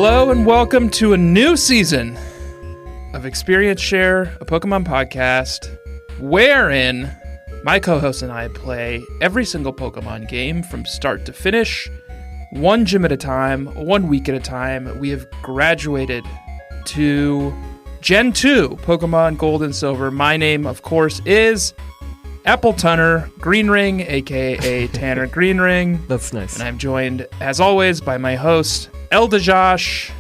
Hello and welcome to a new season of Experience Share, a Pokemon podcast, wherein my co-host and I play every single Pokemon game from start to finish, one gym at a time, 1 week at a time. We have graduated to Gen 2 Pokemon Gold and Silver. My name, of course, is Apple Tunner Greenring, aka Tanner Greenring. That's nice. And I'm joined, as always, by my host, Eldejosh,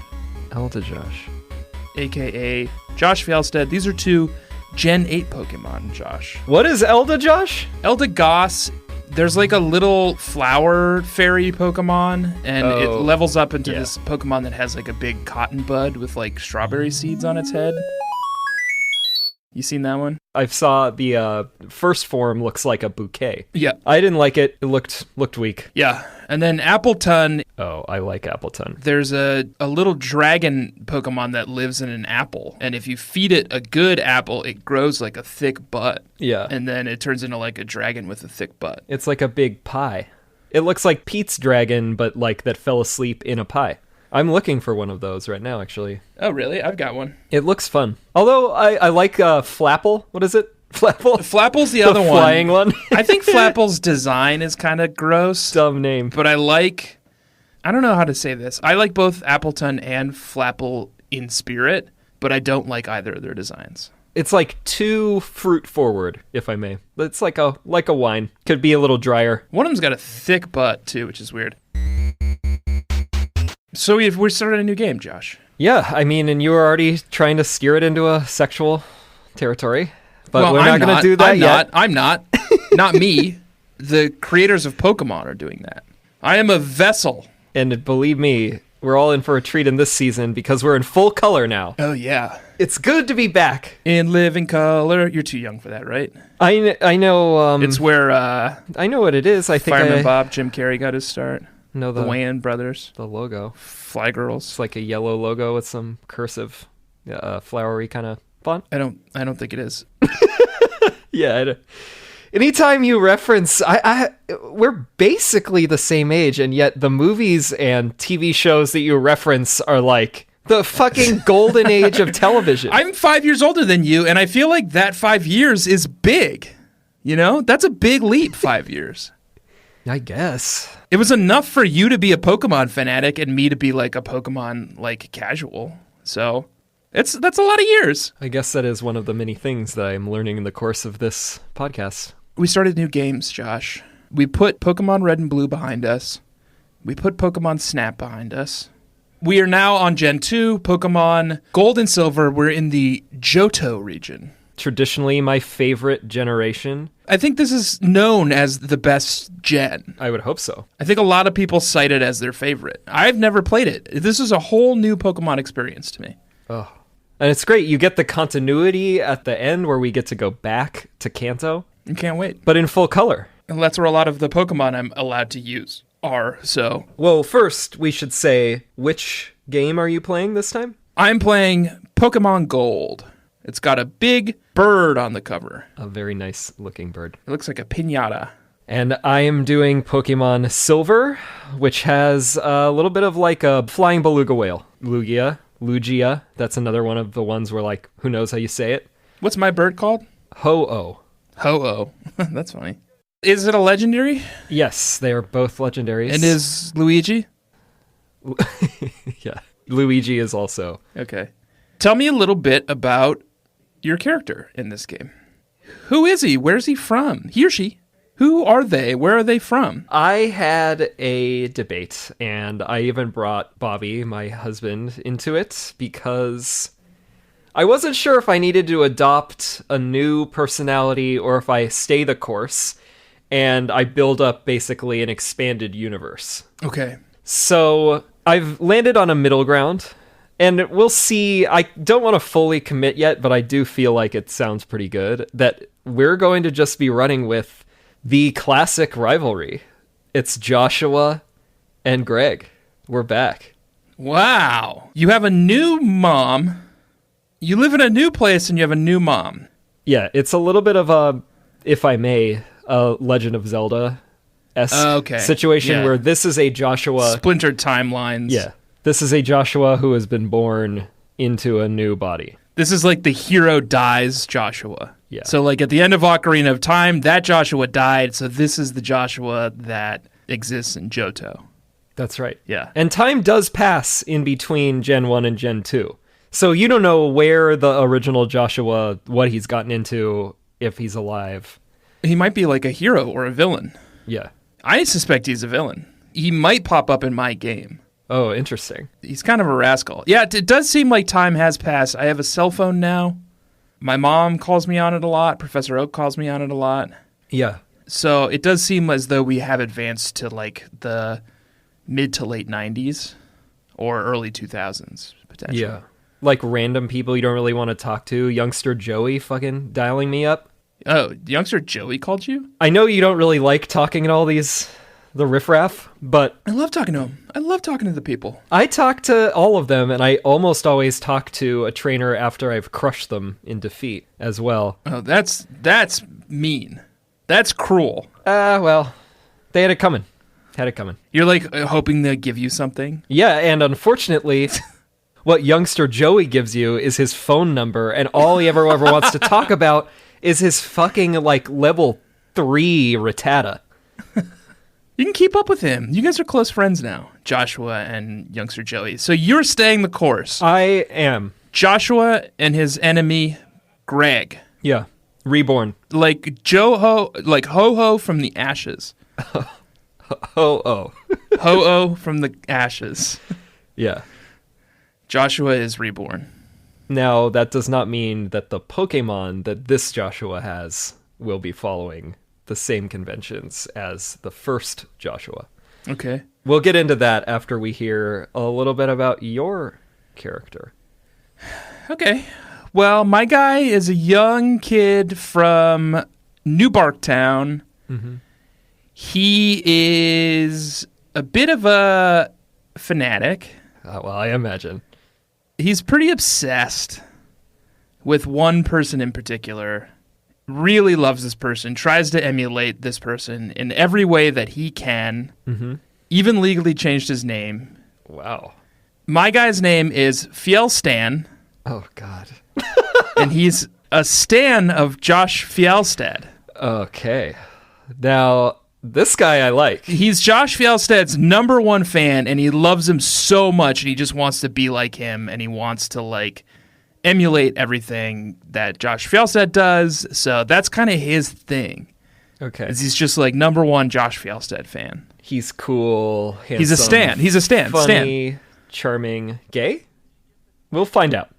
aka Josh Fjellstead. These are two Gen 8 Pokemon, Josh. What is Eldejosh? Eldegoss, there's like a little flower fairy Pokemon, and it levels up into this Pokemon that has like a big cotton bud with like strawberry seeds on its head. You seen that one? I saw the first form looks like a bouquet. Yeah. I didn't like it. It looked weak. Yeah. And then Appletun. Oh, I like Appletun. There's a little dragon Pokemon that lives in an apple. And if you feed it a good apple, it grows like a thick butt. Yeah. And then it turns into like a dragon with a thick butt. It's like a big pie. It looks like Pete's dragon, but like that fell asleep in a pie. I'm looking for one of those right now, actually. Oh, really? I've got one. It looks fun. Although I like Flapple. What is it? Flapple? Flapple's the other one. The flying one. I think Flapple's design is kind of gross. Dumb name. But I don't know how to say this. I like both Appletun and Flapple in spirit, but I don't like either of their designs. It's like too fruit forward, if I may. It's like a wine. Could be a little drier. One of them's got a thick butt, too, which is weird. So we're starting a new game, Josh. Yeah, I mean, and you were already trying to steer it into a sexual territory, but we're not going to do that yet. I'm not. Not me. The creators of Pokemon are doing that. I am a vessel. And believe me, we're all in for a treat in this season because we're in full color now. Oh, yeah. It's good to be back. In living color. You're too young for that, right? I know. It's where I know what it is. I think Fireman Bob, Jim Carrey got his start. No, the Wayans brothers. The logo. Fly Girls. It's like a yellow logo with some cursive, flowery kind of font. I don't think it is. Yeah. Anytime you reference, we're basically the same age, and yet the movies and TV shows that you reference are like the fucking golden age of television. I'm 5 years older than you, and I feel like that 5 years is big. You know? That's a big leap, 5 years. I guess. It was enough for you to be a Pokemon fanatic and me to be like a Pokemon like casual. So that's a lot of years. I guess that is one of the many things that I'm learning in the course of this podcast. We started new games, Josh. We put Pokemon Red and Blue behind us. We put Pokemon Snap behind us. We are now on Gen 2, Pokemon Gold and Silver. We're in the Johto region. Traditionally my favorite generation. I think this is known as the best gen. I would hope so. I think a lot of people cite it as their favorite. I've never played it. This is a whole new Pokemon experience to me. Oh. And it's great. You get the continuity at the end where we get to go back to Kanto. I can't wait. But in full color. And that's where a lot of the Pokemon I'm allowed to use are, so. Well, first, we should say, which game are you playing this time? I'm playing Pokemon Gold. It's got a big bird on the cover. A very nice looking bird. It looks like a piñata. And I am doing Pokemon Silver, which has a little bit of like a flying beluga whale. Lugia. That's another one of the ones where like, who knows how you say it? What's my bird called? Ho-Oh. Ho-Oh. That's funny. Is it a legendary? Yes, they are both legendaries. And is Luigi? Yeah. Luigi is also. Okay. Tell me a little bit about your character in this game. Who is he? Where's he from? He or she? Who are they? Where are they from? I had a debate, and I even brought Bobby, my husband, into it because I wasn't sure if I needed to adopt a new personality or if I stay the course, and I build up basically an expanded universe. Okay. So I've landed on a middle ground. And we'll see. I don't want to fully commit yet, but I do feel like it sounds pretty good that we're going to just be running with the classic rivalry. It's Joshua and Greg. We're back. Wow. You have a new mom. You live in a new place and you have a new mom. Yeah, it's a little bit of a, if I may, a Legend of Zelda-esque situation where this is a Joshua... Splintered timelines. Yeah. This is a Joshua who has been born into a new body. This is like the hero dies Joshua. Yeah. So like at the end of Ocarina of Time, that Joshua died. So this is the Joshua that exists in Johto. That's right. Yeah. And time does pass in between Gen 1 and Gen 2. So you don't know where the original Joshua, what he's gotten into, if he's alive. He might be like a hero or a villain. Yeah. I suspect he's a villain. He might pop up in my game. Oh, interesting. He's kind of a rascal. Yeah, it does seem like time has passed. I have a cell phone now. My mom calls me on it a lot. Professor Oak calls me on it a lot. Yeah. So it does seem as though we have advanced to like the mid to late 90s or early 2000s, potentially. Yeah. Like random people you don't really want to talk to. Youngster Joey fucking dialing me up. Oh, youngster Joey called you? I know you don't really like talking to all the riffraff, but I love talking to him. I love talking to the people. I talk to all of them, and I almost always talk to a trainer after I've crushed them in defeat as well. Oh, that's mean. That's cruel. Well, they had it coming. You're like hoping they'll give you something? Yeah, and unfortunately, what youngster Joey gives you is his phone number, and all he ever wants to talk about is his fucking, like, level 3 Rattata. You can keep up with him. You guys are close friends now, Joshua and youngster Joey. So you're staying the course. I am. Joshua and his enemy, Greg. Yeah. Reborn. Like Ho-Ho from the ashes. Ho-Oh. Ho-Oh from the ashes. Yeah. Joshua is reborn. Now, that does not mean that the Pokemon that this Joshua has will be following the same conventions as the first Joshua. Okay. We'll get into that after we hear a little bit about your character. Okay. Well, my guy is a young kid from New Barktown. Mm-hmm. He is a bit of a fanatic. Well, I imagine. He's pretty obsessed with one person in particular. Really loves this person, tries to emulate this person in every way that he can. Mm-hmm. Even legally changed his name. Wow. My guy's name is Fiel Stan. Oh, God. And he's a stan of Josh Fjellstad. Okay. Now, this guy I like. He's Josh Fjellstad's #1 fan, and he loves him so much, and he just wants to be like him, and he wants to, like, emulate everything that Josh Fjellstad does. So that's kind of his thing. Okay. He's just, like, #1 Josh Fjellstad fan. He's cool, handsome, He's a stan. He's a stan. funny, charming, gay? We'll find out.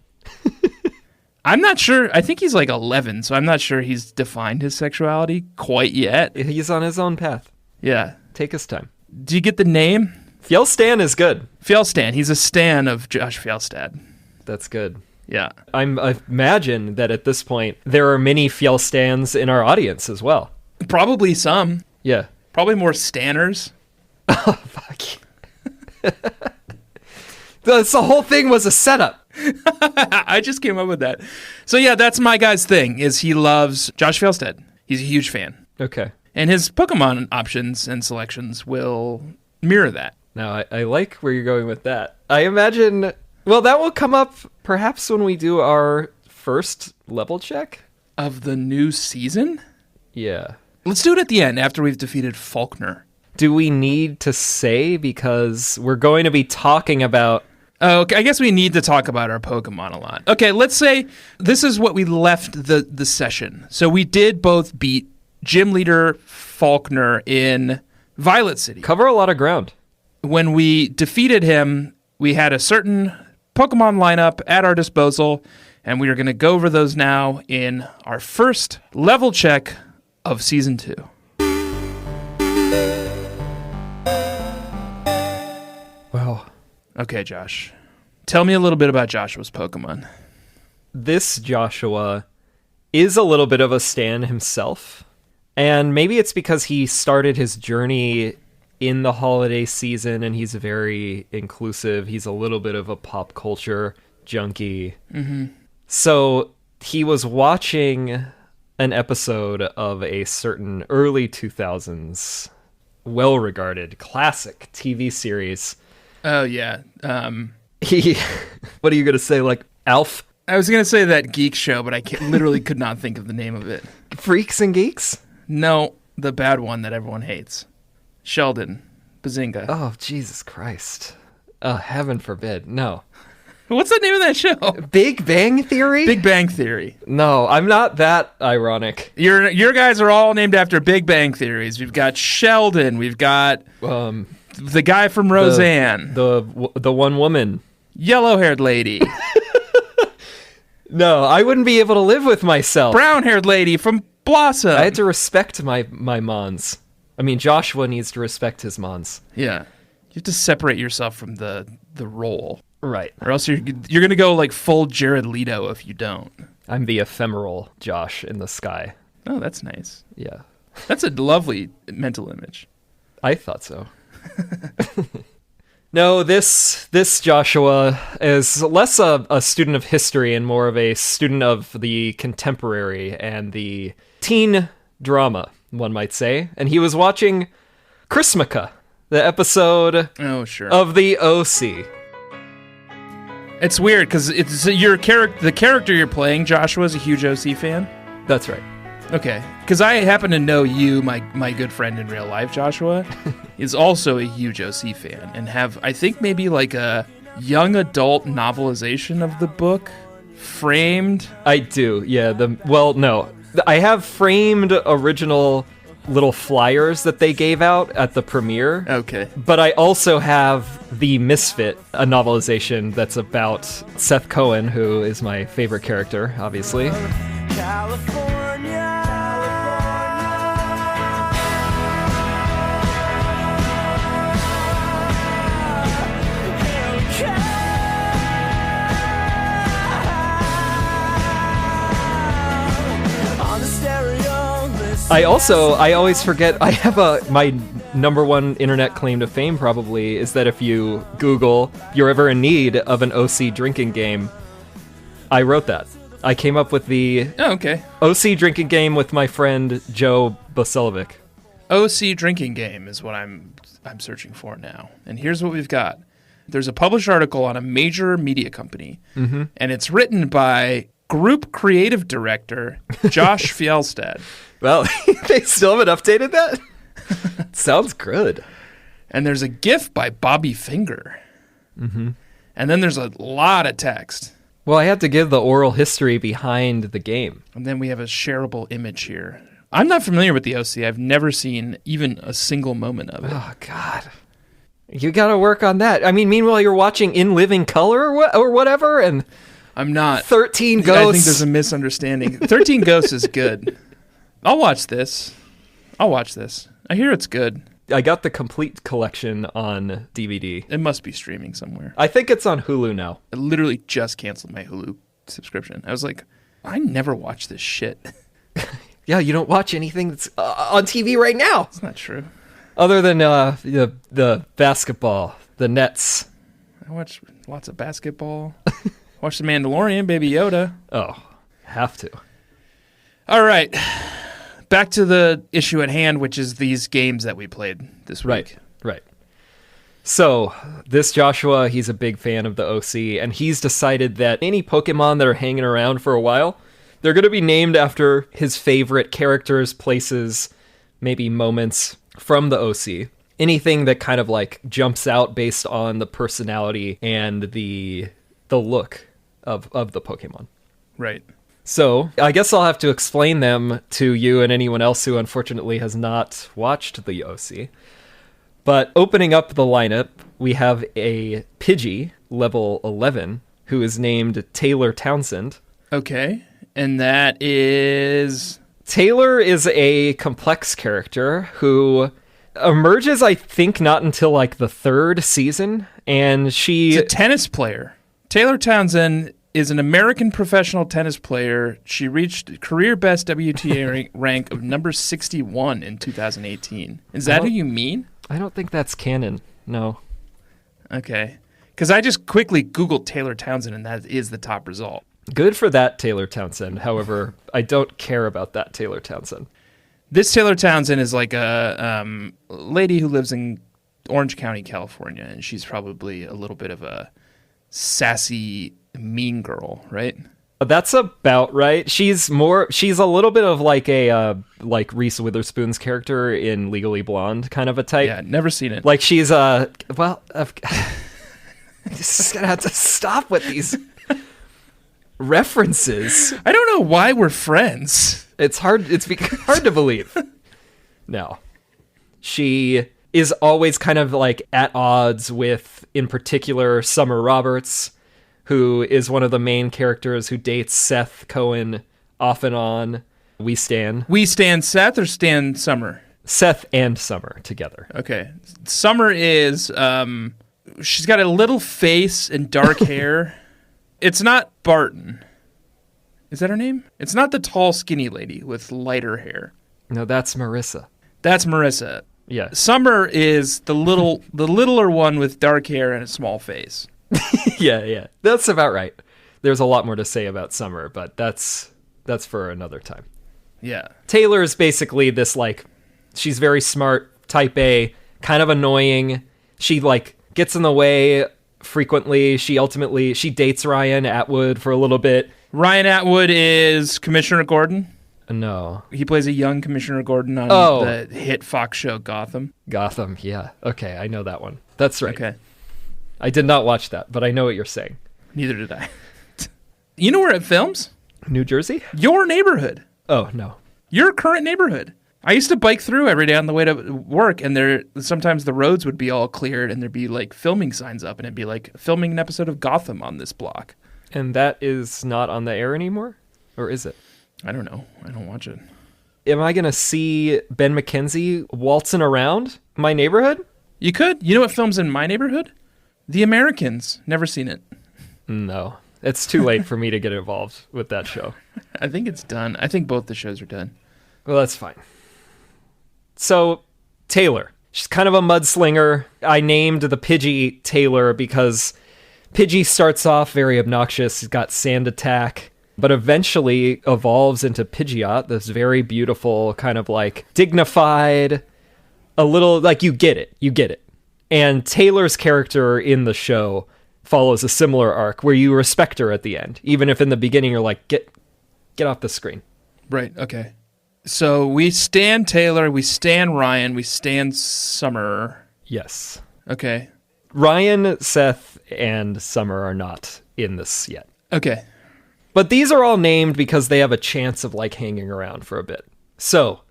I'm not sure. I think he's like 11, so I'm not sure he's defined his sexuality quite yet. He's on his own path. Yeah. Take his time. Do you get the name? Fjellstan is good. Fjellstan. He's a stan of Josh Fjellstad. That's good. Yeah. I imagine that at this point, there are many Fjellstans in our audience as well. Probably some. Yeah. Probably more stanners. Oh, fuck. The whole thing was a setup. I just came up with that. So yeah, that's my guy's thing, is he loves Josh Fjellstad. He's a huge fan. Okay. And his Pokemon options and selections will mirror that. Now, I like where you're going with that. I imagine, well, that will come up perhaps when we do our first level check. Of the new season? Yeah. Let's do it at the end, after we've defeated Falkner. Do we need to say, because we're going to be talking about... Oh, okay, I guess we need to talk about our Pokemon a lot. Okay, let's say this is what we left the session. So we did both beat Gym Leader Falkner in Violet City. Cover a lot of ground. When we defeated him, we had a certain Pokemon lineup at our disposal, and we are going to go over those now in our first level check of Season 2. Wow. Okay, Josh. Tell me a little bit about Joshua's Pokemon. This Joshua is a little bit of a stan himself. And maybe it's because he started his journey in the holiday season and he's very inclusive. He's a little bit of a pop culture junkie. Mm-hmm. So he was watching an episode of a certain early 2000s well-regarded classic TV series Oh, yeah. What are you going to say, like Alf? I was going to say that geek show, but I literally could not think of the name of it. Freaks and Geeks? No, the bad one that everyone hates. Sheldon. Bazinga. Oh, Jesus Christ. Heaven forbid. No. What's the name of that show? Big Bang Theory? Big Bang Theory. No, I'm not that ironic. Your guys are all named after Big Bang Theories. We've got Sheldon. We've got the guy from Roseanne. The one woman. Yellow-haired lady. No, I wouldn't be able to live with myself. Brown-haired lady from Blossom. I had to respect my mons. I mean, Joshua needs to respect his mons. Yeah. You have to separate yourself from the role. Right. Or else you're going to go like full Jared Leto if you don't. I'm the ephemeral Josh in the sky. Oh, that's nice. Yeah. That's a lovely mental image. I thought so. No, this Joshua is less a student of history and more of a student of the contemporary and the teen drama, one might say. And he was watching Chrismica, the episode of the OC. It's weird because it's the character you're playing, Joshua, is a huge OC fan. That's right. Okay, because I happen to know you, my good friend in real life, Joshua, is also a huge OC fan and have, I think, maybe like a young adult novelization of the book framed. I do, yeah. No. I have framed original little flyers that they gave out at the premiere. Okay. But I also have The Misfit, a novelization that's about Seth Cohen, who is my favorite character, obviously. I always forget, I have my number one internet claim to fame probably is that if you Google, you're ever in need of an OC drinking game, I wrote that. I came up with the OC drinking game with my friend Joe Bosilovic. OC drinking game is what I'm searching for now. And here's what we've got. There's a published article on a major media company, and it's written by Group Creative Director Josh Fjellstad. Well, they still haven't updated that? Sounds good. And there's a GIF by Bobby Finger. Mm-hmm. And then there's a lot of text. Well, I had to give the oral history behind the game. And then we have a shareable image here. I'm not familiar with the OC. I've never seen even a single moment of it. Oh, God. You got to work on that. I mean, meanwhile, you're watching In Living Color or whatever, and I'm not. 13 Ghosts. I think there's a misunderstanding. 13 Ghosts is good. I'll watch this. I hear it's good. I got the complete collection on DVD. It must be streaming somewhere. I think it's on Hulu now. I literally just canceled my Hulu subscription. I was like, I never watch this shit. Yeah, you don't watch anything that's on TV right now. It's not true. Other than the basketball, the Nets. I watch lots of basketball. Watch The Mandalorian, Baby Yoda. Oh, have to. All right. Back to the issue at hand, which is these games that we played this week. Right. So, this Joshua, he's a big fan of the OC, and he's decided that any Pokemon that are hanging around for a while, they're going to be named after his favorite characters, places, maybe moments from the OC. Anything that kind of like jumps out based on the personality and the look of the Pokemon. Right. So, I guess I'll have to explain them to you and anyone else who unfortunately has not watched the OC. But opening up the lineup, we have a Pidgey, level 11, who is named Taylor Townsend. Okay, and that is... Taylor is a complex character who emerges, I think, not until like the third season, and she's a tennis player. Taylor Townsend is an American professional tennis player. She reached career best WTA rank of number 61 in 2018. Is that who you mean? I don't think that's canon. No. Okay. Because I just quickly Googled Taylor Townsend, and that is the top result. Good for that Taylor Townsend. However, I don't care about that Taylor Townsend. This Taylor Townsend is like a lady who lives in Orange County, California, and she's probably a little bit of a sassy, mean girl, right? That's about right. She's a little bit of like a like Reese Witherspoon's character in Legally Blonde kind of a type. Yeah, never seen it. Like she's well, just gonna have to stop with these references. I don't know why we're friends. It's hard to believe. No. She is always kind of like at odds with, in particular, Summer Roberts, who is one of the main characters who dates Seth Cohen off and on. We stan Seth or stan Summer? Seth and Summer together. Okay. Summer is, she's got a little face and dark hair. It's not Barton. Is that her name? It's not the tall, skinny lady with lighter hair. No, that's Marissa. That's Marissa. Yeah. Summer is the littler one with dark hair and a small face. Yeah. That's about right. There's a lot more to say about Summer, but that's for another time. Yeah. Taylor is basically this, like, she's very smart, type A, kind of annoying. She, like, gets in the way frequently. She dates Ryan Atwood for a little bit. Ryan Atwood is Commissioner Gordon. No. He plays a young Commissioner Gordon on the hit Fox show Gotham. Gotham, yeah. Okay, I know that one. That's right. Okay. I did not watch that, but I know what you're saying. Neither did I. You know where it films? New Jersey? Your neighborhood. Oh, no. Your current neighborhood. I used to bike through every day on the way to work, and sometimes the roads would be all cleared, and there'd be, like, filming signs up, and it'd be, like, filming an episode of Gotham on this block. And that is not on the air anymore? Or is it? I don't know. I don't watch it. Am I going to see Ben McKenzie waltzing around my neighborhood? You could. You know what films in my neighborhood? The Americans. Never seen it. No. It's too late for me to get involved with that show. I think it's done. I think both the shows are done. Well, that's fine. So, Taylor. She's kind of a mudslinger. I named the Pidgey Taylor because Pidgey starts off very obnoxious. He's got sand attack, but eventually evolves into Pidgeot, this very beautiful, kind of like dignified, a little like you get it. And Taylor's character in the show follows a similar arc where you respect her at the end, even if in the beginning you're like, get off the screen. Right, okay. So we stan Taylor, we stan Ryan, we stan Summer. Yes. Okay. Ryan, Seth, and Summer are not in this yet. Okay. But these are all named because they have a chance of, like, hanging around for a bit. So,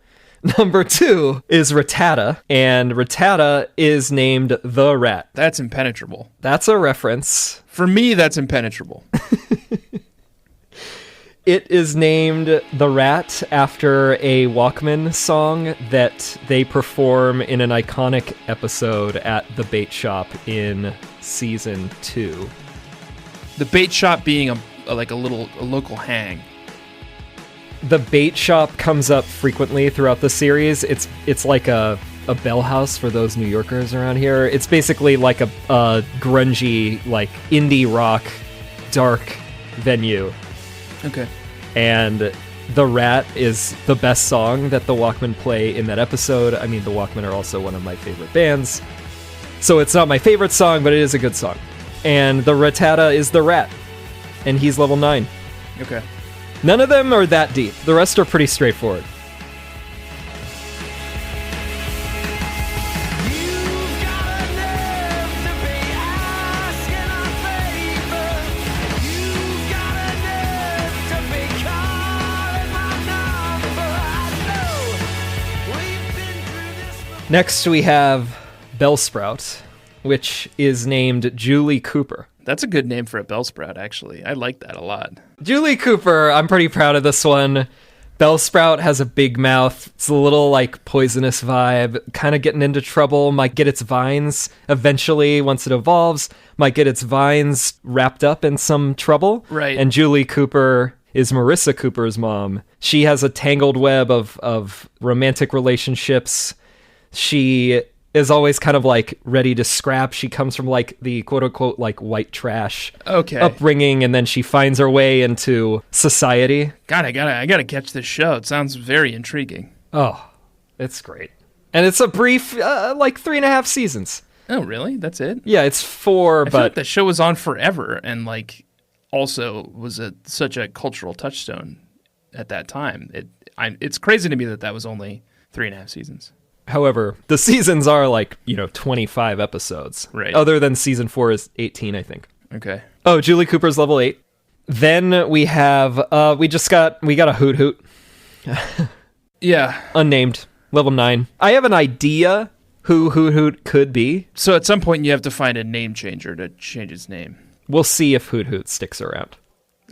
number 2 is Rattata, and Rattata is named the Rat. That's impenetrable. That's a reference. For me, that's impenetrable. It is named the Rat after a Walkmen song that they perform in an iconic episode at the bait shop in season 2. The bait shop being a local hang. The bait shop comes up frequently throughout the series. It's like a bell house for those New Yorkers around here. It's basically like a grungy, like indie rock, dark venue. Okay. And The Rat is the best song that the Walkmen play in that episode. I mean, the Walkmen are also one of my favorite bands. So it's not my favorite song, but it is a good song. And the Rattata is the Rat. And he's level 9. Okay. None of them are that deep. The rest are pretty straightforward. Next, we have Bellsprout, which is named Julie Cooper. That's a good name for a Bellsprout, actually. I like that a lot. Julie Cooper, I'm pretty proud of this one. Bellsprout has a big mouth. It's a little, like, poisonous vibe. Kind of getting into trouble. Might get its vines eventually, once it evolves. Might get its vines wrapped up in some trouble. Right. And Julie Cooper is Marissa Cooper's mom. She has a tangled web of romantic relationships. She is always kind of like ready to scrap. She comes from like the quote unquote like white trash upbringing, and then she finds her way into society. God, I gotta catch this show. It sounds very intriguing. Oh, it's great. And it's a brief, like 3.5 seasons. Oh, really? That's it? Yeah, it's 4, I feel like but the show was on forever and like also was such a cultural touchstone at that time. It's crazy to me that was only 3.5 seasons. however, the seasons are like, 25 episodes. Right. Other than season 4 is 18, I think. Okay. Oh, Julie Cooper's level 8. Then we have, we got a Hoot Hoot. Yeah. Unnamed. Level 9. I have an idea who Hoot Hoot could be. So at some point you have to find a name changer to change its name. We'll see if Hoot Hoot sticks around.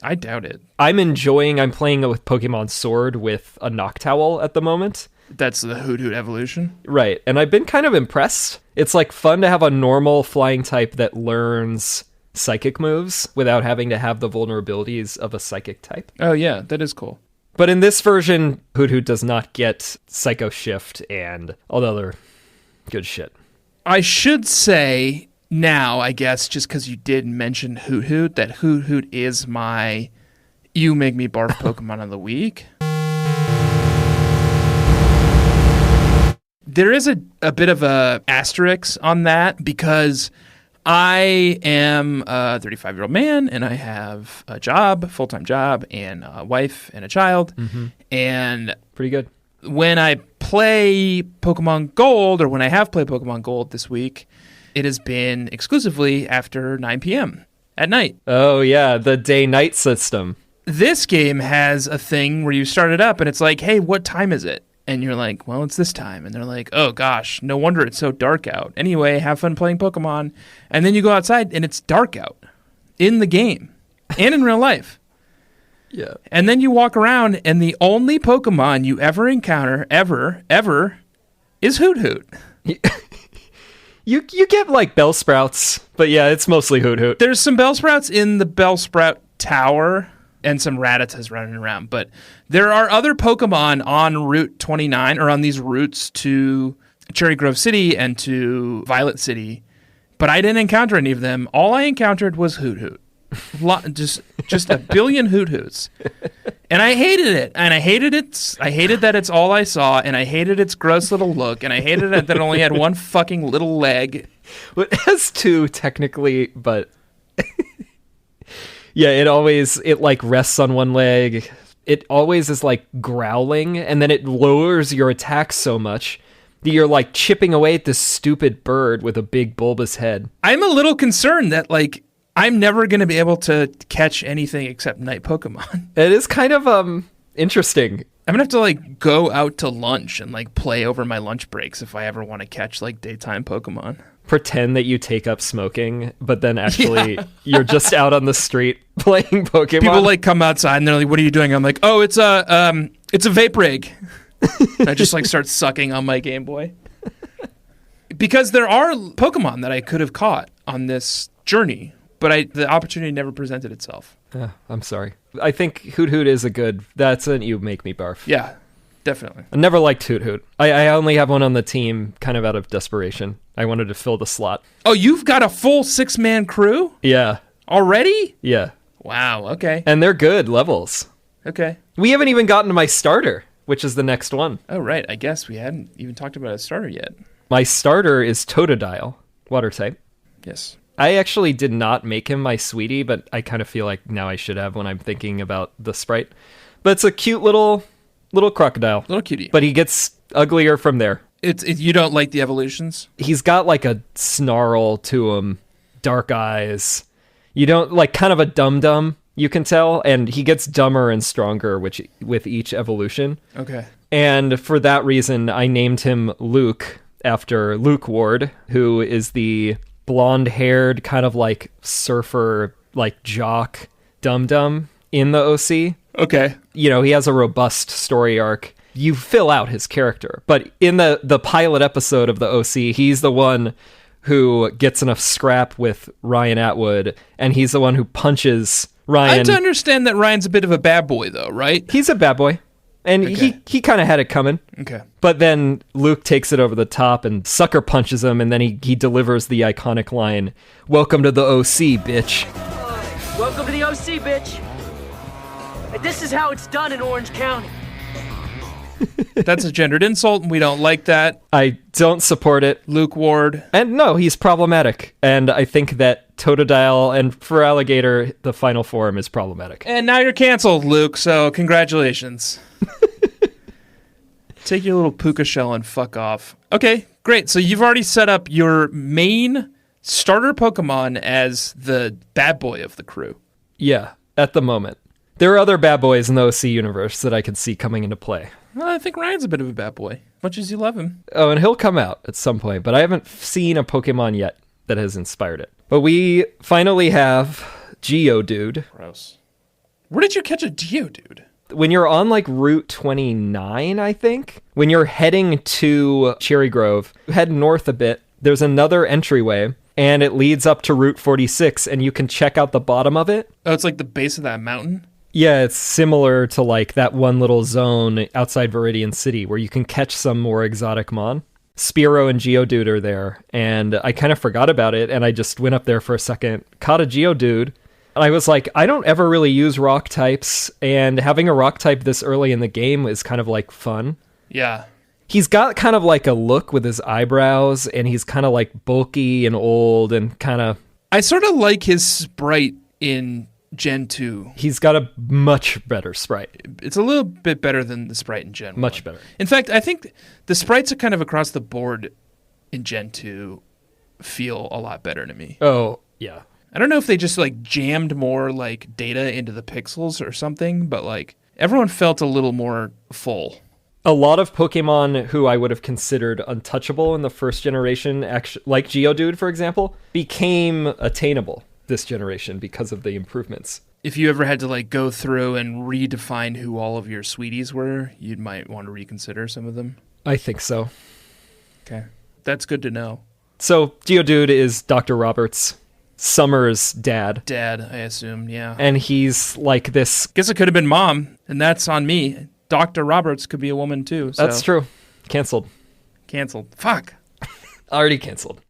I doubt it. I'm playing with Pokemon Sword with a Noctowl at the moment. That's the Hoot Hoot evolution? Right, and I've been kind of impressed. It's like fun to have a normal flying type that learns psychic moves without having to have the vulnerabilities of a psychic type. Oh yeah, that is cool. But in this version, Hoot Hoot does not get Psycho Shift and all the other good shit. I should say now, I guess, just because you did mention Hoot Hoot, that Hoot Hoot is my You Make Me Barf Pokemon of the Week. There is a bit of a asterisk on that because I am a 35-year-old man and I have a job, full-time job, and a wife and a child. Mm-hmm. And pretty good. When I play Pokemon Gold, or when I have played Pokemon Gold this week, it has been exclusively after 9 p.m. at night. Oh, yeah, the day-night system. This game has a thing where you start it up and it's like, hey, what time is it? And you're like, well, it's this time. And they're like, oh, gosh, no wonder it's so dark out. Anyway, have fun playing Pokemon. And then you go outside and it's dark out in the game and in real life. Yeah. And then you walk around and the only Pokemon you ever encounter, ever, is Hoot Hoot. You get like Bellsprouts, but yeah, it's mostly Hoot Hoot. There's some Bellsprouts in the Bellsprout Tower and some Rattatas running around, but there are other Pokemon on Route 29 or on these routes to Cherrygrove City and to Violet City, but I didn't encounter any of them. All I encountered was Hoot Hoot. Just a billion Hoot Hoots. And I hated it. And I hated that it's all I saw, and I hated its gross little look, and I hated it that it only had one fucking little leg. Well, it has 2 technically, but yeah, it like rests on one leg. It always is like growling, and then it lowers your attack so much that you're like chipping away at this stupid bird with a big bulbous head. I'm a little concerned that like I'm never going to be able to catch anything except night Pokemon. It is kind of interesting. I'm going to have to like go out to lunch and like play over my lunch breaks if I ever want to catch like daytime Pokemon. Pretend that you take up smoking, but then actually you're just out on the street playing Pokemon. People like come outside and they're like, "What are you doing?" I'm like, "Oh, it's a vape rig." I just like start sucking on my Game Boy. Because there are Pokemon that I could have caught on this journey, but the opportunity never presented itself. I'm sorry. I think Hoot Hoot is that's an You Make Me Barf. Yeah, definitely. I never liked Hoot Hoot. I only have one on the team kind of out of desperation. I wanted to fill the slot. Oh, you've got a full 6-man crew? Yeah. Already? Yeah. Wow, okay. And they're good levels. Okay. We haven't even gotten to my starter, which is the next one. Oh, right. I guess we hadn't even talked about a starter yet. My starter is Totodile, water type. Yes. I actually did not make him my sweetie, but I kind of feel like now I should have when I'm thinking about the sprite. But it's a cute little crocodile. Little cutie. But he gets uglier from there. You don't like the evolutions? He's got like a snarl to him, dark eyes. You don't like kind of a dum-dum, you can tell, and he gets dumber and stronger with each evolution. Okay. And for that reason, I named him Luke after Luke Ward, who is the blonde-haired kind of like surfer, like jock dum-dum in the OC. Okay. He has a robust story arc. You fill out his character. But in the pilot episode of the OC, he's the one who gets enough scrap with Ryan Atwood, and he's the one who punches Ryan. I have to understand that Ryan's a bit of a bad boy, though, right? He's a bad boy. And okay. he kind of had it coming. Okay. But then Luke takes it over the top and sucker punches him, and then he delivers the iconic line, "Welcome to the OC, bitch." Welcome to the OC, bitch. And this is how it's done in Orange County. That's a gendered insult, and we don't like that. I don't support it. Luke Ward. And no, he's problematic. And I think that Totodile and for Alligator, the final form is problematic. And now you're canceled, Luke, so congratulations. Take your little puka shell and fuck off. Okay, great. So you've already set up your main starter Pokemon as the bad boy of the crew. Yeah, at the moment. There are other bad boys in the OC universe that I can see coming into play. Well, I think Ryan's a bit of a bad boy, much as you love him. Oh, and he'll come out at some point, but I haven't seen a Pokemon yet that has inspired it. But we finally have Geodude. Gross. Where did you catch a Geodude? When you're on like Route 29, I think, when you're heading to Cherrygrove, head north a bit, there's another entryway, and it leads up to Route 46, and you can check out the bottom of it. Oh, it's like the base of that mountain? Yeah, it's similar to like that one little zone outside Viridian City where you can catch some more exotic mon. Spearow and Geodude are there, and I kind of forgot about it, and I just went up there for a second, caught a Geodude, and I was like, I don't ever really use rock types, and having a rock type this early in the game is kind of like fun. Yeah. He's got kind of like a look with his eyebrows, and he's kind of like bulky and old and kind of... I sort of like his sprite in Gen 2. He's got a much better sprite. It's a little bit better than the sprite in Gen 1. Much better. In fact, I think the sprites are kind of across the board in Gen 2 feel a lot better to me. Oh, yeah. I don't know if they just like jammed more like data into the pixels or something, but like everyone felt a little more full. A lot of Pokemon who I would have considered untouchable in the first generation, like Geodude, for example, became attainable this generation because of the improvements. If you ever had to like go through and redefine who all of your sweeties were, you might want to reconsider some of them. I think so. Okay. That's good to know. So Geodude is Dr. Roberts, Summer's dad. Dad, I assume, yeah. And he's like this... Guess it could have been mom, and that's on me. Dr. Roberts could be a woman too. So. That's true. Canceled. Fuck. Already canceled.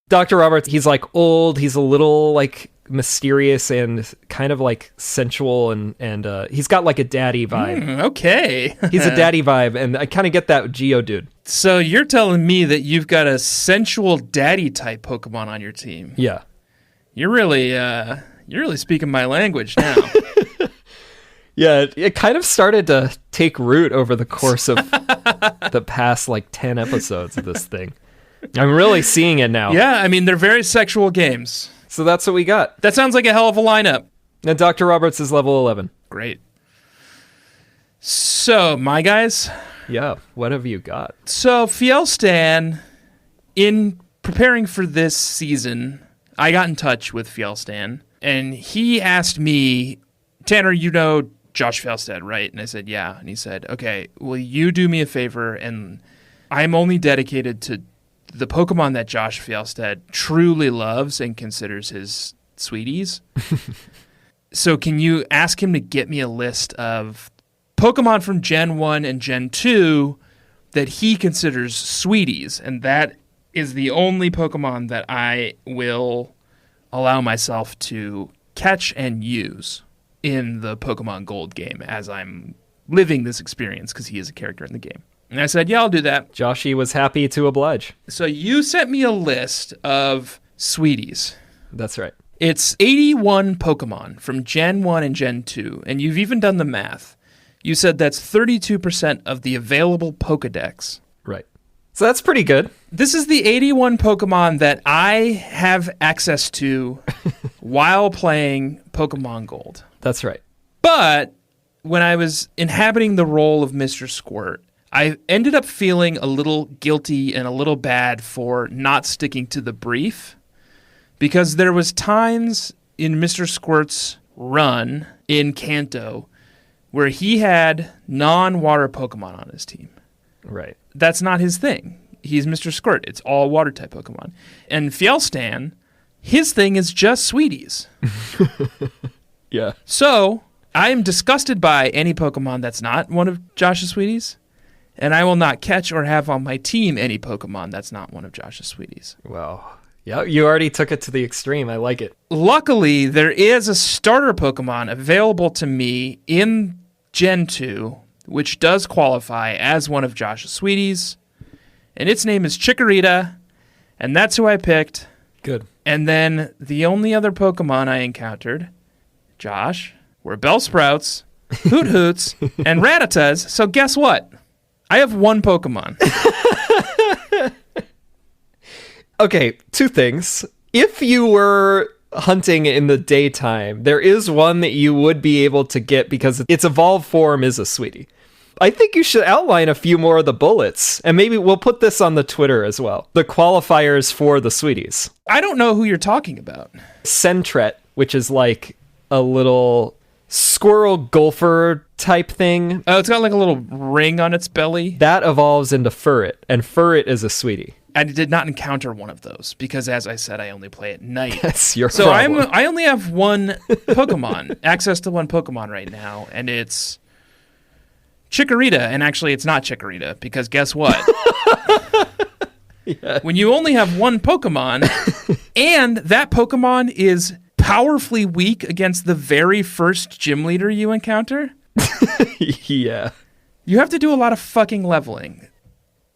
Dr. Roberts, he's like old, he's a little like mysterious and kind of like sensual and he's got like a daddy vibe. Okay. He's a daddy vibe, and I kind of get that with Geodude. So you're telling me that you've got a sensual daddy type Pokemon on your team. Yeah. You're really speaking my language now. Yeah, it kind of started to take root over the course of the past like 10 episodes of this thing. I'm really seeing it now. Yeah, I mean, they're very sexual games. So that's what we got. That sounds like a hell of a lineup. And Dr. Roberts is level 11. Great. So, my guys. Yeah, what have you got? So, Viole Stan, in preparing for this season, I got in touch with Viole Stan, and he asked me, Tanner, you know Josh Fjellstead, right? And I said, yeah. And he said, okay, will you do me a favor? And I'm only dedicated to the Pokemon that Josh Fjellstead truly loves and considers his sweeties. So can you ask him to get me a list of Pokemon from Gen 1 and Gen 2 that he considers sweeties? And that is the only Pokemon that I will allow myself to catch and use in the Pokemon Gold game as I'm living this experience, because he is a character in the game. And I said, yeah, I'll do that. Joshy was happy to oblige. So you sent me a list of sweeties. That's right. It's 81 Pokemon from Gen 1 and Gen 2, and you've even done the math. You said that's 32% of the available Pokedex. Right. So that's pretty good. This is the 81 Pokemon that I have access to while playing Pokemon Gold. That's right. But when I was inhabiting the role of Mr. Squirt, I ended up feeling a little guilty and a little bad for not sticking to the brief, because there was times in Mr. Squirt's run in Kanto where he had non-water Pokemon on his team. Right. That's not his thing. He's Mr. Squirt. It's all water-type Pokemon. And Viole Stan, his thing is just sweeties. Yeah. So I am disgusted by any Pokemon that's not one of Josh's sweeties, and I will not catch or have on my team any Pokemon that's not one of Josh's sweeties. Wow. Yeah, you already took it to the extreme. I like it. Luckily, there is a starter Pokemon available to me in Gen 2 which does qualify as one of Josh's sweeties. And its name is Chikorita, and that's who I picked. Good. And then the only other Pokemon I encountered, Josh, were Bellsprouts, Hoot Hoots, and Rattatas. So guess what? I have one Pokemon. Okay, two things. If you were hunting in the daytime, there is one that you would be able to get because its evolved form is a sweetie. I think you should outline a few more of the bullets, and maybe we'll put this on the Twitter as well. The qualifiers for the sweeties. I don't know who you're talking about. Sentret, which is like a little squirrel golfer type thing. Oh, it's got like a little ring on its belly. That evolves into Furret, and Furret is a sweetie. I did not encounter one of those because, as I said, I only play at night. That's your so problem. I only have one Pokemon, access to one Pokemon right now, and it's Chikorita. And actually, it's not Chikorita because guess what? Yeah. When you only have one Pokemon, and that Pokemon is powerfully weak against the very first gym leader you encounter, Yeah. you have to do a lot of fucking leveling.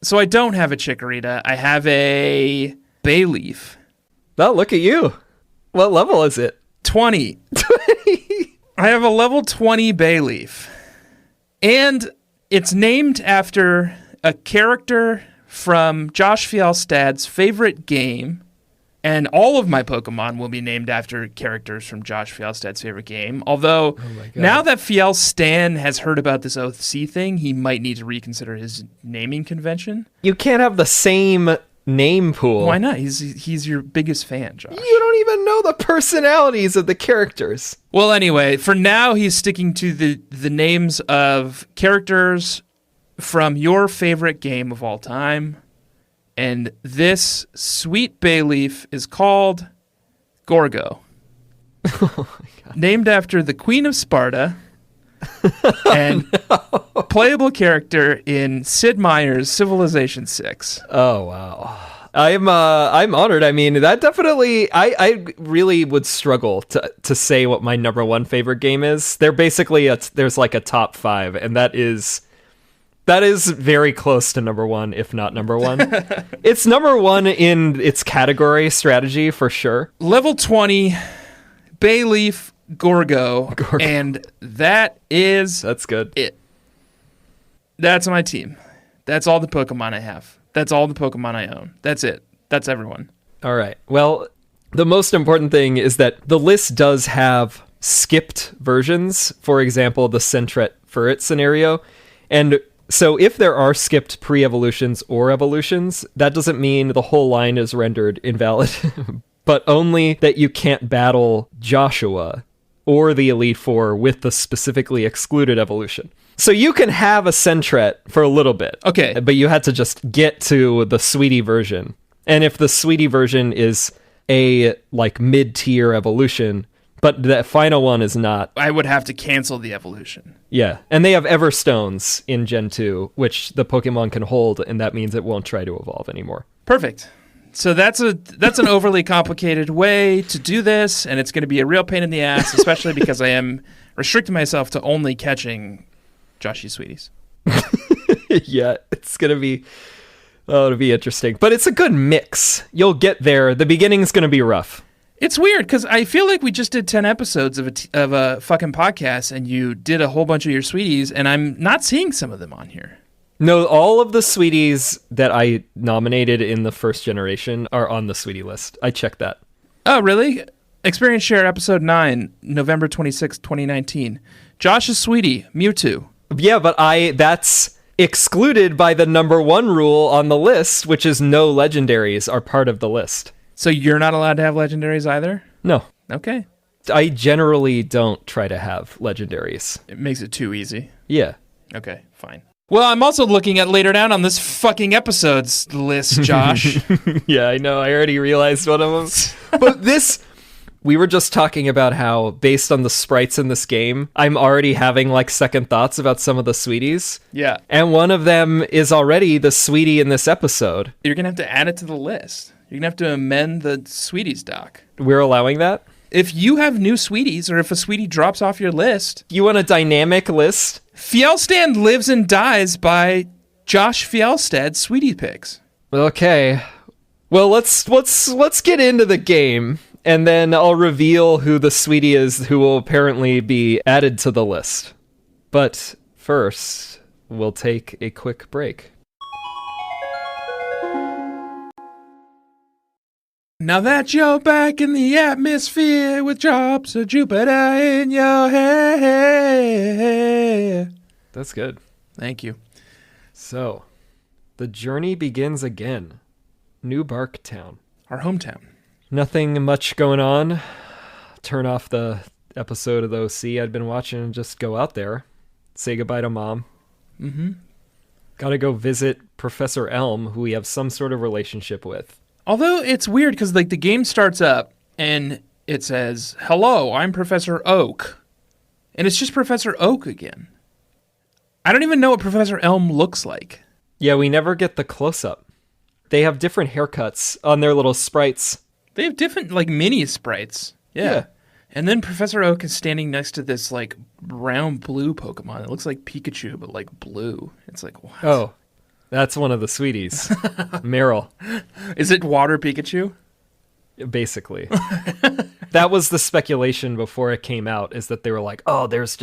So I don't have a Chikorita. I have a Bayleaf. Oh, look at you. What level is it? 20. I have a level 20 Bayleaf. And it's named after a character from Josh Fjellstad's favorite game. And all of my Pokemon will be named after characters from Josh Fjellstad's favorite game. Although, now that Fjellstan has heard about this OC thing, he might need to reconsider his naming convention. You can't have the same name pool. Why not? He's your biggest fan, Josh. You don't even know the personalities of the characters. Well, anyway, for now, he's sticking to the names of characters from your favorite game of all time. And this sweet Bayleaf is called Gorgo. Oh my God. Named after the Queen of Sparta and playable character in Sid Meier's Civilization 6. Oh, wow. I'm honored. I mean, that definitely, I really would struggle to say what my number one favorite game is. They're basically, there's like a top 5, and that is very close to number one, if not number one. It's number one in its category strategy for sure. Level 20, Bayleaf, Gorgo, and that's good. It. That's my team. That's all the Pokemon I have. That's all the Pokemon I own. That's it. That's everyone. All right. Well, the most important thing is that the list does have skipped versions. For example, the Sentret Furret scenario. And so if there are skipped pre-evolutions or evolutions, that doesn't mean the whole line is rendered invalid, but only that you can't battle Joshua or the Elite Four with the specifically excluded evolution. So you can have a Sentret for a little bit. Okay. But you had to just get to the Sweetie version. And if the Sweetie version is a like mid-tier evolution, but the final one is not, I would have to cancel the evolution. Yeah, and they have Everstones in Gen 2, which the Pokemon can hold, and that means it won't try to evolve anymore. Perfect. So that's an overly complicated way to do this, and it's going to be a real pain in the ass, especially because I am restricting myself to only catching Joshy Sweeties. Yeah, it's going to be... Oh, it'll be interesting. But it's a good mix. You'll get there. The beginning's going to be rough. It's weird because I feel like we just did 10 episodes of a fucking podcast and you did a whole bunch of your sweeties and I'm not seeing some of them on here. No, all of the sweeties that I nominated in the first generation are on the sweetie list. I checked that. Oh, really? Experience Share episode 9, November 26, 2019. Josh's sweetie, Mewtwo. Yeah, but that's excluded by the number one rule on the list, which is no legendaries are part of the list. So you're not allowed to have legendaries either? No. Okay. I generally don't try to have legendaries. It makes it too easy. Yeah. Okay, fine. Well, I'm also looking at later down on this fucking episodes list, Josh. Yeah, I know. I already realized one of them. But we were just talking about how, based on the sprites in this game, I'm already having like second thoughts about some of the sweeties. Yeah. And one of them is already the sweetie in this episode. You're going to have to add it to the list. You're going to have to amend the sweeties doc. We're allowing that? If you have new sweeties or if a sweetie drops off your list, You want a dynamic list? Fjellstand lives and dies by Josh Fjellstad's sweetie picks. Okay. Well, let's get into the game, and then I'll reveal who the sweetie is who will apparently be added to the list. But first, we'll take a quick break. Now that you're back in the atmosphere with drops of Jupiter in your hair. That's good. Thank you. So, the journey begins again. New Bark Town. Our hometown. Nothing much going on. Turn off the episode of the OC I'd been watching and just go out there. Say goodbye to Mom. Mm-hmm. Gotta go visit Professor Elm, who we have some sort of relationship with. Although it's weird because like the game starts up and it says, "Hello, I'm Professor Oak." And it's just Professor Oak again. I don't even know what Professor Elm looks like. Yeah, we never get the close-up. They have different haircuts on their little sprites. They have different like mini sprites. Yeah. And then Professor Oak is standing next to this like brown blue Pokemon. It looks like Pikachu, but like blue. It's like, what? Oh, that's one of the sweeties. Meryl. Is it water Pikachu? Basically. That was the speculation before it came out, is that they were like, oh, there's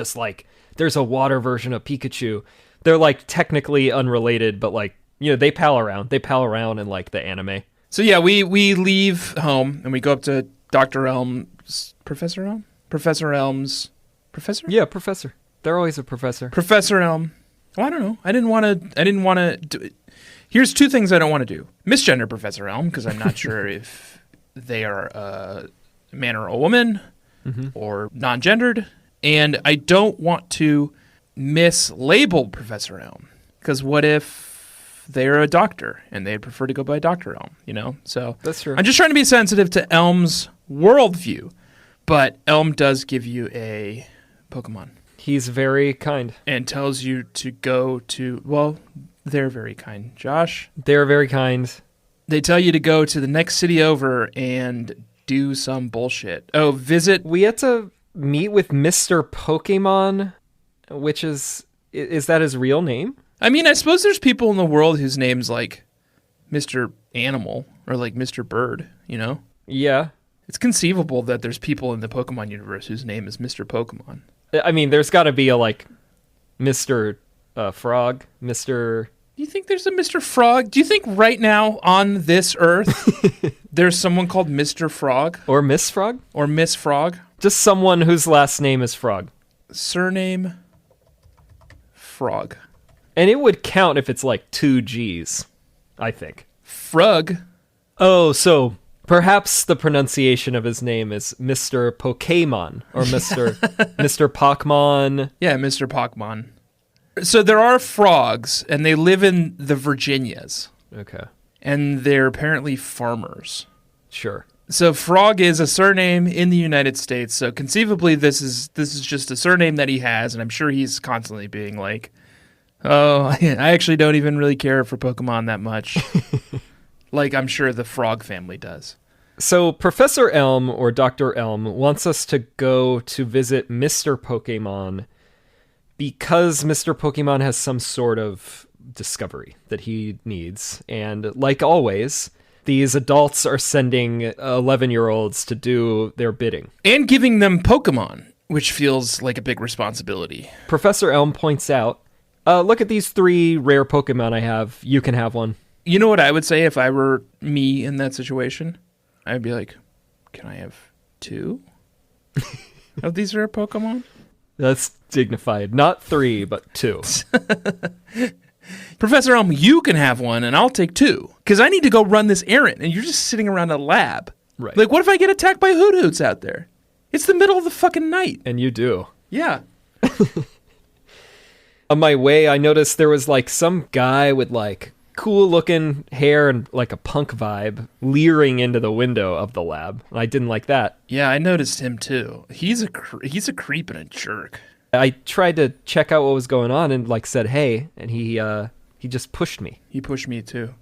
a water version of Pikachu. They're like technically unrelated, but like, they pal around. They pal around in like the anime. So yeah, we leave home and we go up to Dr. Elm's, Professor Elm? Professor Elm's, Professor? Yeah, Professor. They're always a professor. Professor Elm. Well, I don't know. I didn't want to do it. Here's two things I don't want to do. Misgender Professor Elm, because I'm not sure if they are a man or a woman or non-gendered. And I don't want to mislabel Professor Elm, because what if they're a doctor and they'd prefer to go by Dr. Elm, So that's true. I'm just trying to be sensitive to Elm's worldview, but Elm does give you a Pokemon. He's very kind. And tells you to go to, well, they're very kind, Josh. They're very kind. They tell you to go to the next city over and do some bullshit. Oh, visit. We had to meet with Mr. Pokemon, which is that his real name? I mean, I suppose there's people in the world whose name's like Mr. Animal or like Mr. Bird, Yeah. It's conceivable that there's people in the Pokemon universe whose name is Mr. Pokemon. I mean, there's got to be a like Mr. Frog, Mr. Do you think there's a Mr. Frog? Do you think right now on this earth there's someone called Mr. Frog? Or Miss Frog? Or Miss Frog? Just someone whose last name is Frog. Surname Frog. And it would count if it's like 2 G's, I think. Frog? Oh, so perhaps the pronunciation of his name is Mr. Pokémon or Mr. Mr. Pokémon. Yeah, Mr. Pokémon. So there are frogs, and they live in the Virginias. Okay. And they're apparently farmers. Sure. So Frog is a surname in the United States. So conceivably, this is just a surname that he has, and I'm sure he's constantly being like, "Oh, I actually don't even really care for Pokemon that much." Like I'm sure the Frog family does. So Professor Elm or Dr. Elm wants us to go to visit Mr. Pokemon because Mr. Pokemon has some sort of discovery that he needs. And like always, these adults are sending 11-year-olds to do their bidding. And giving them Pokemon, which feels like a big responsibility. Professor Elm points out, look at these 3 rare Pokemon I have. You can have one. You know what I would say if I were me in that situation? I'd be like, can I have 2 of these rare Pokemon? That's dignified. Not 3, but 2. Professor Elm, you can have one, and I'll take 2. Because I need to go run this errand, and you're just sitting around a lab. Right. Like, what if I get attacked by Hoot-Hoots out there? It's the middle of the fucking night. And you do. Yeah. On my way, I noticed there was, like, some guy with, like, cool-looking hair and, like, a punk vibe leering into the window of the lab. And I didn't like that. Yeah, I noticed him, too. He's a creep and a jerk. I tried to check out what was going on and, like, said, hey, and he just pushed me. He pushed me, too.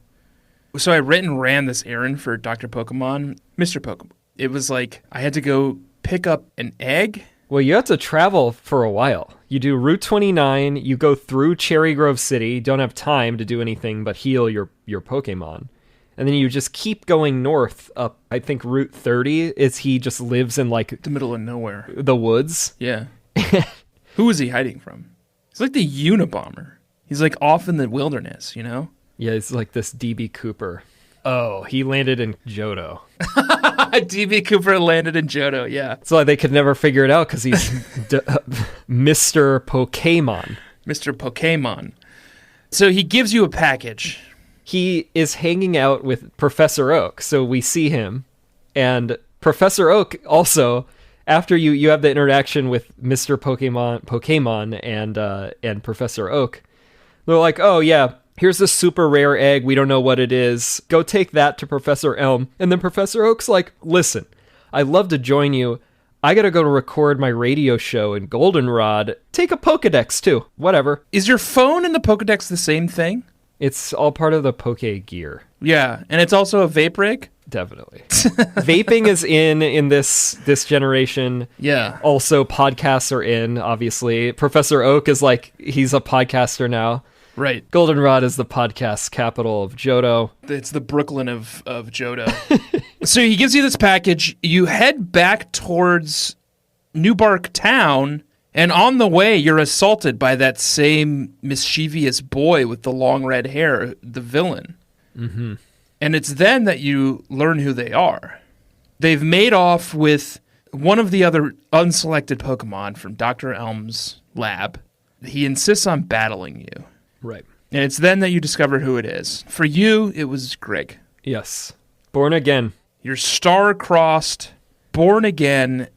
So I ran this errand for Dr. Pokemon, Mr. Pokemon. It was like I had to go pick up an egg? Well, you have to travel for a while. You do Route 29, you go through Cherrygrove City, don't have time to do anything but heal your Pokemon. And then you just keep going north up, I think Route 30 he just lives in like... the middle of nowhere. The woods. Yeah. Who is he hiding from? He's like the Unabomber. He's like off in the wilderness, you know? Yeah, it's like this D.B. Cooper. Oh, he landed in Johto. D.B. Cooper landed in Johto, yeah. So they could never figure it out because he's Mr. Pokémon. Mr. Pokémon. So he gives you a package. He is hanging out with Professor Oak, so we see him. And Professor Oak also, after you have the interaction with Mr. Pokémon and Professor Oak, they're like, oh yeah, here's this super rare egg, we don't know what it is. Go take that to Professor Elm. And then Professor Oak's like, listen, I'd love to join you. I gotta go to record my radio show in Goldenrod. Take a Pokedex too, whatever. Is your phone and the Pokedex the same thing? It's all part of the Poke gear. Yeah, and it's also a vape rig? Definitely. Vaping is in this generation. Yeah. Also, podcasts are in, obviously. Professor Oak is like, he's a podcaster now. Right. Goldenrod is the podcast capital of Johto. It's the Brooklyn of Johto. So he gives you this package. You head back towards Newbark Town, and on the way, you're assaulted by that same mischievous boy with the long red hair, the villain. Mm-hmm. And it's then that you learn who they are. They've made off with one of the other unselected Pokemon from Dr. Elm's lab. He insists on battling you. Right. And it's then that you discover who it is. For you, it was Greg. Yes. Born again. Your star-crossed, born-again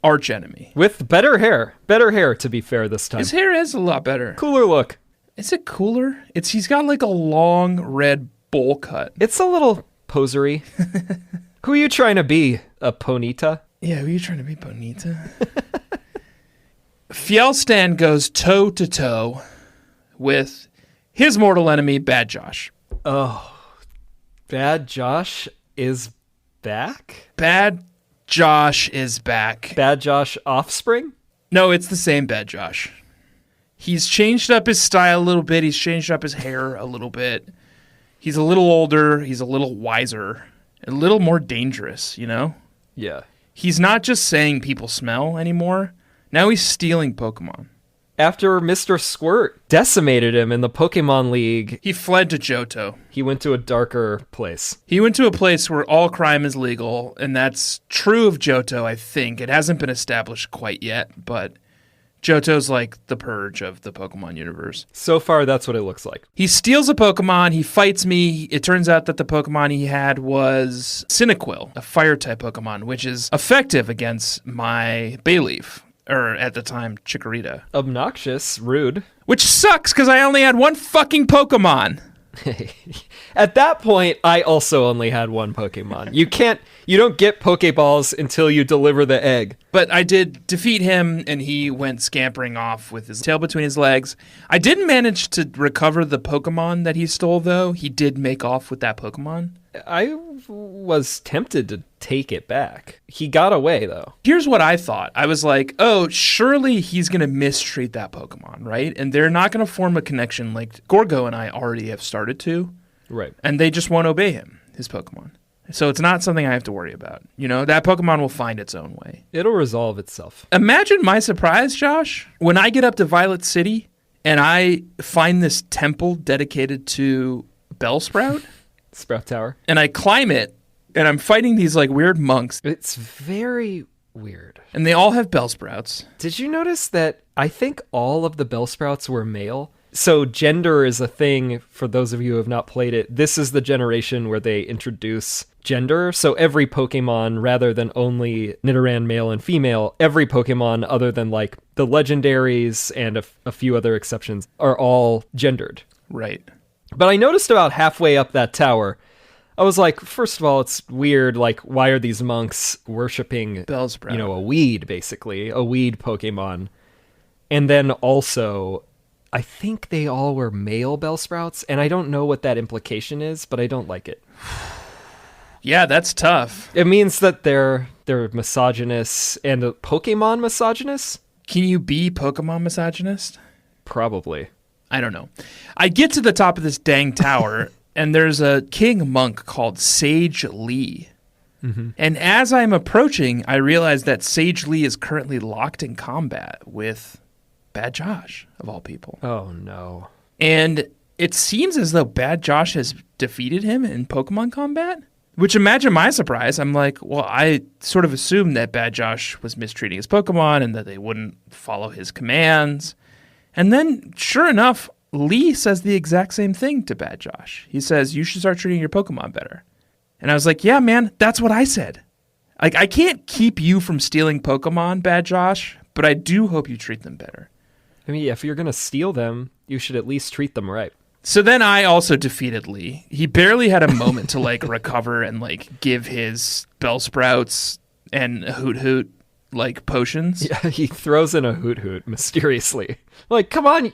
archenemy. With better hair. Better hair, to be fair, this time. His hair is a lot better. Cooler look. Is it cooler? He's got like a long red bowl cut. It's a little posery. Who are you trying to be? A Ponyta? Yeah, who are you trying to be, Bonita? Fjellstan goes toe-to-toe with his mortal enemy, Bad Josh. Oh, Bad Josh is back? Bad Josh is back. Bad Josh offspring? No, it's the same Bad Josh. He's changed up his style a little bit. He's changed up his hair a little bit. He's a little older. He's a little wiser. A little more dangerous, you know? Yeah. He's not just saying people smell anymore. Now he's stealing Pokemon. After Mr. Squirt decimated him in the Pokemon League, He fled to Johto. he went to a darker place. He went to a place where all crime is legal, and that's true of Johto, I think. It hasn't been established quite yet, but Johto's like the purge of the Pokemon universe. So far, that's what it looks like. He steals a Pokemon, he fights me. It turns out that the Pokemon he had was Cyndaquil, a fire-type Pokemon, which is effective against my Bayleaf. Or, at the time, Chikorita. Obnoxious, rude. Which sucks, because I only had one fucking Pokemon. At that point, I also only had one Pokemon. You don't get Pokeballs until you deliver the egg. But I did defeat him, and he went scampering off with his tail between his legs. I didn't manage to recover the Pokemon that he stole, though. He did make off with that Pokemon. I was tempted to take it back. He got away, though. Here's what I thought. I was like, oh, surely he's going to mistreat that Pokemon, right? And they're not going to form a connection like Gorgo and I already have started to. Right. And they just won't obey him, his Pokemon. So it's not something I have to worry about. You know, that Pokemon will find its own way. It'll resolve itself. Imagine my surprise, Josh, when I get up to Violet City and I find this temple dedicated to Bellsprout. Sprout Tower. And I climb it, and I'm fighting these like weird monks. It's very weird. And they all have Bellsprouts. Did you notice that I think all of the Bellsprouts were male? So gender is a thing for those of you who have not played it. This is the generation where they introduce gender. So every Pokemon, rather than only Nidoran male and female, every Pokemon other than like the legendaries and a few other exceptions are all gendered. Right. But I noticed about halfway up that tower, I was like, first of all, it's weird. Like, why are these monks worshipping, Bellsprout. a weed, basically, a weed Pokemon? And then also, I think they all were male Bellsprouts, and I don't know what that implication is, but I don't like it. Yeah, that's tough. It means that they're they're misogynists and Pokemon misogynists. Can you be Pokemon misogynist? Probably. I don't know. I get to the top of this dang tower, and there's a king monk called Sage Lee. Mm-hmm. And as I'm approaching, I realize that Sage Lee is currently locked in combat with Bad Josh, of all people. Oh, no. And it seems as though Bad Josh has defeated him in Pokemon combat, which imagine my surprise. I'm like, well, I sort of assumed that Bad Josh was mistreating his Pokemon and that they wouldn't follow his commands. And then, sure enough, Lee says the exact same thing to Bad Josh. He says, you should start treating your Pokemon better. And I was like, yeah, man, that's what I said. Like, I can't keep you from stealing Pokemon, Bad Josh, but I do hope you treat them better. I mean, if you're going to steal them, you should at least treat them right. So then I also defeated Lee. He barely had a moment to, like, recover and, like, give his Bellsprouts and Hoot Hoot, like, potions. Yeah, he throws in a Hoot Hoot mysteriously. Like, come on,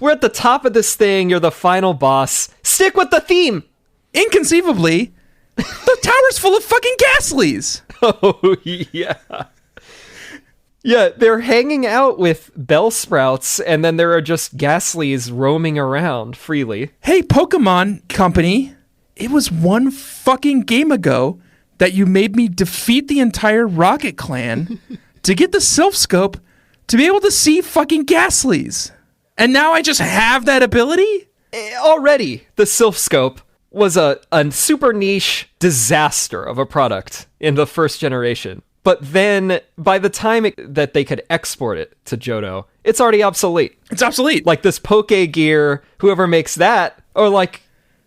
we're at the top of this thing. You're the final boss. Stick with the theme. Inconceivably, the tower's full of fucking Ghastlies. Oh, yeah. Yeah, they're hanging out with Bellsprouts, and then there are just Ghastlies roaming around freely. Hey, Pokemon Company, it was one fucking game ago that you made me defeat the entire Rocket Clan to get the Silph Scope to be able to see fucking Ghastlies. And now I just have that ability? Already, the Silph Scope was a super niche disaster of a product in the first generation. But then, by the time that they could export it to Johto, it's already obsolete. It's obsolete. Like this Poke Gear, whoever makes that, or like,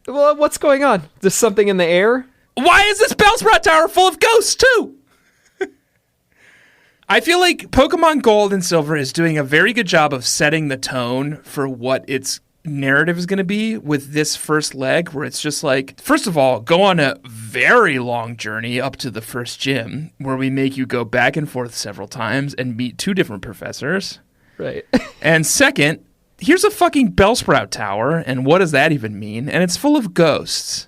well, what's going on? There's something in the air? Why is this Bellsprout Tower full of ghosts, too? I feel like Pokemon Gold and Silver is doing a very good job of setting the tone for what its narrative is going to be with this first leg, where it's just like, first of all, go on a very long journey up to the first gym, where we make you go back and forth several times and meet two different professors. Right. And second, here's a fucking Bellsprout Tower, and what does that even mean? And it's full of ghosts.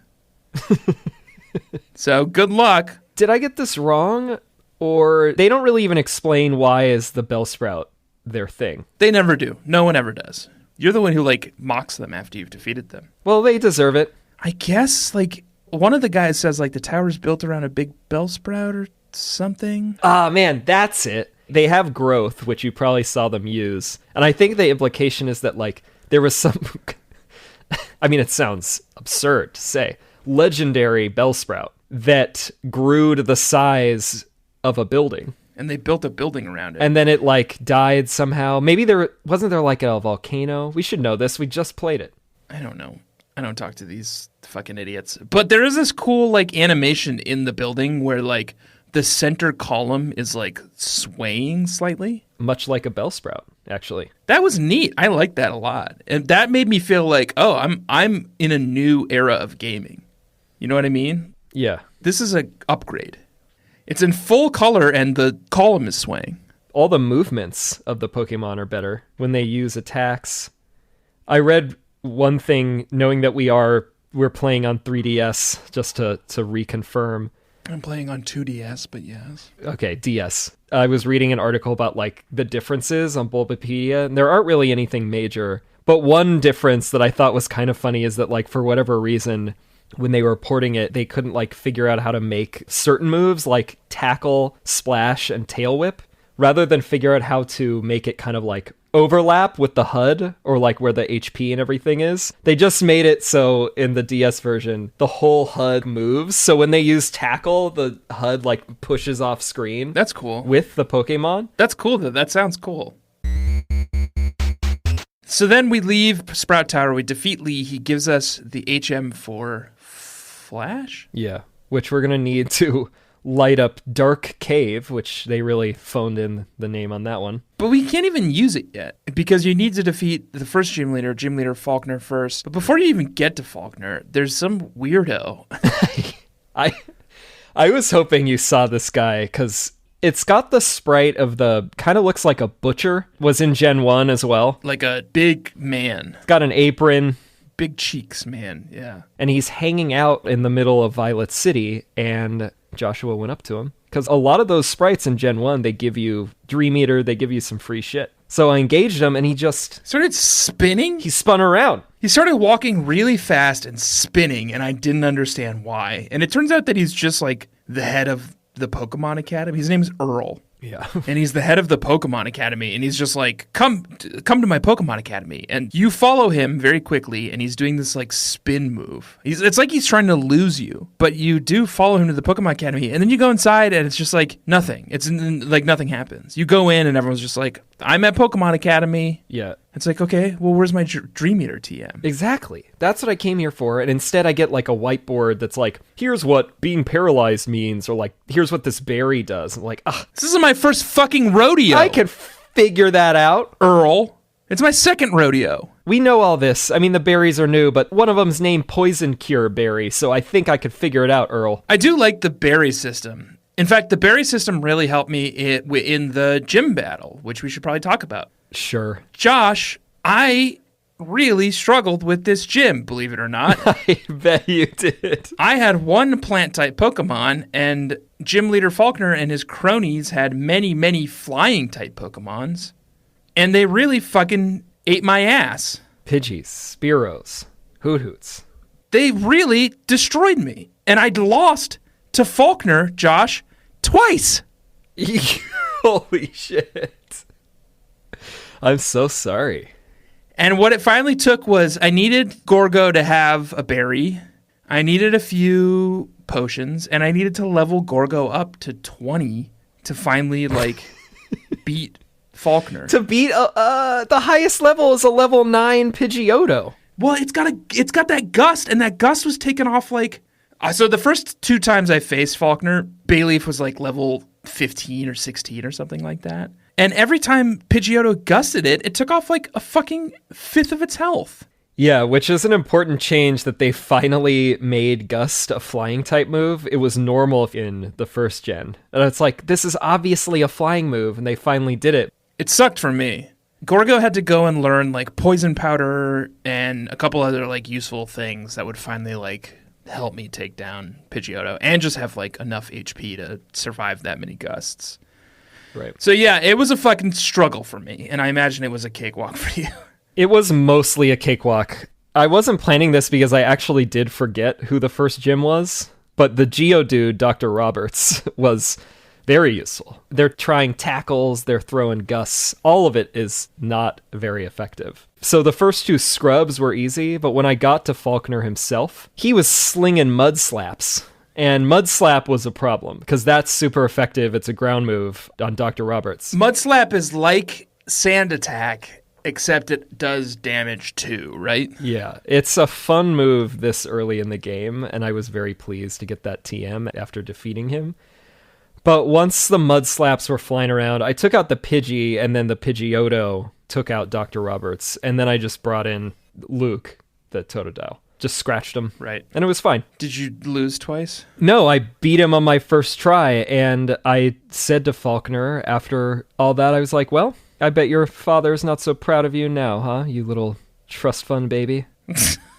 So good luck. Did I get this wrong? Or they don't really even explain why is the Bellsprout their thing. They never do. No one ever does. You're the one who, like, mocks them after you've defeated them. Well, they deserve it. I guess, like, one of the guys says, like, the tower's built around a big Bellsprout or something. Ah, man, that's it. They have growth, which you probably saw them use. And I think the implication is that, like, there was some... I mean, it sounds absurd to say. Legendary Bellsprout that grew to the size of a building. And they built a building around it. And then it, like, died somehow. Maybe wasn't there, like, a volcano? We should know this. We just played it. I don't know. I don't talk to these fucking idiots. But there is this cool, like, animation in the building where, like, the center column is, like, swaying slightly. Much like a Bellsprout, actually. That was neat. I liked that a lot. And that made me feel like, oh, I'm in a new era of gaming. You know what I mean? Yeah. This is an upgrade. It's in full color, and the column is swaying. All the movements of the Pokemon are better when they use attacks. I read one thing, knowing that we're playing on 3DS, just to reconfirm. I'm playing on 2DS, but yes. Okay, DS. I was reading an article about, like, the differences on Bulbapedia, and there aren't really anything major. But one difference that I thought was kind of funny is that, like, for whatever reason, when they were porting it, they couldn't, like, figure out how to make certain moves like tackle, splash, and tail whip, rather than figure out how to make it kind of, like, overlap with the HUD, or, like, where the HP and everything is. They just made it so in the DS version, the whole HUD moves, so when they use tackle, the HUD, like, pushes off screen. That's cool. With the Pokemon. That's cool, though. That sounds cool. So then we leave Sprout Tower, we defeat Lee, he gives us the HM for Flash? Yeah, which we're going to need to light up Dark Cave, which they really phoned in the name on that one. But we can't even use it yet, because you need to defeat the first gym leader Falkner first. But before you even get to Falkner, there's some weirdo. I was hoping you saw this guy, because it's got the sprite of kind of looks like a butcher, was in Gen 1 as well. Like a big man. It's got an apron. Big cheeks, man, yeah. And he's hanging out in the middle of Violet City, and Joshua went up to him. because a lot of those sprites in Gen 1, they give you Dream Eater, they give you some free shit. So I engaged him, and he just... started spinning? He spun around. He started walking really fast and spinning, and I didn't understand why. And it turns out that he's just, like, the head of the Pokemon Academy. His name's Earl. Yeah. And he's the head of the Pokemon Academy, and he's just like, come to my Pokemon Academy. And you follow him very quickly, and he's doing this, like, spin move. It's like he's trying to lose you, but you do follow him to the Pokemon Academy, and then you go inside, and it's just like nothing. It's like nothing happens. You go in, and everyone's just like, I'm at Pokemon Academy. Yeah. It's like, okay, well, where's my Dream Eater TM? Exactly. That's what I came here for. And instead I get like a whiteboard that's like, here's what being paralyzed means, or like, here's what this berry does. I'm like, this isn't my first fucking rodeo. I can figure that out. Earl. It's my second rodeo. We know all this. I mean, the berries are new, but one of them's named Poison Cure Berry, so I think I could figure it out, Earl. I do like the berry system. In fact, the berry system really helped me in the gym battle, which we should probably talk about. Sure. Josh, I really struggled with this gym, believe it or not. I bet you did. I had one plant-type Pokemon, and gym leader Falkner and his cronies had many, many flying-type Pokemons, and they really fucking ate my ass. Pidgeys, Spearows, Hoothoots. They really destroyed me, and I'd lost to Falkner, Josh, twice. Holy shit. I'm so sorry. And what it finally took was I needed Gorgo to have a berry. I needed a few potions, and I needed to level Gorgo up to 20 to finally, like, beat Falkner. To beat the highest level is a level 9 Pidgeotto. Well, it's got that gust, and that gust was taken off, like... so the first two times I faced Falkner, Bayleaf was, like, level 15 or 16 or something like that. And every time Pidgeotto gusted it, it took off like a fucking fifth of its health. Yeah, which is an important change that they finally made Gust a flying type move. It was normal in the first gen. And it's like, this is obviously a flying move, and they finally did it. It sucked for me. Gorgo had to go and learn like poison powder and a couple other like useful things that would finally like help me take down Pidgeotto and just have like enough HP to survive that many gusts. Right. So yeah, it was a fucking struggle for me, and I imagine it was a cakewalk for you. It was mostly a cakewalk. I wasn't planning this because I actually did forget who the first gym was, but the Geodude, Dr. Roberts, was very useful. They're trying tackles, they're throwing gusts. All of it is not very effective. So the first two scrubs were easy, but when I got to Falkner himself, he was slinging mud slaps. And Mud Slap was a problem, because that's super effective. It's a ground move on Dr. Roberts. Mud Slap is like Sand Attack, except it does damage too, right? Yeah, it's a fun move this early in the game, and I was very pleased to get that TM after defeating him. But once the Mud Slaps were flying around, I took out the Pidgey, and then the Pidgeotto took out Dr. Roberts, and then I just brought in Luke, the Totodile. Just scratched him. Right. And it was fine. Did you lose twice? No, I beat him on my first try, and I said to Falkner after all that, I was like, well, I bet your father's not so proud of you now, huh? You little trust fund baby.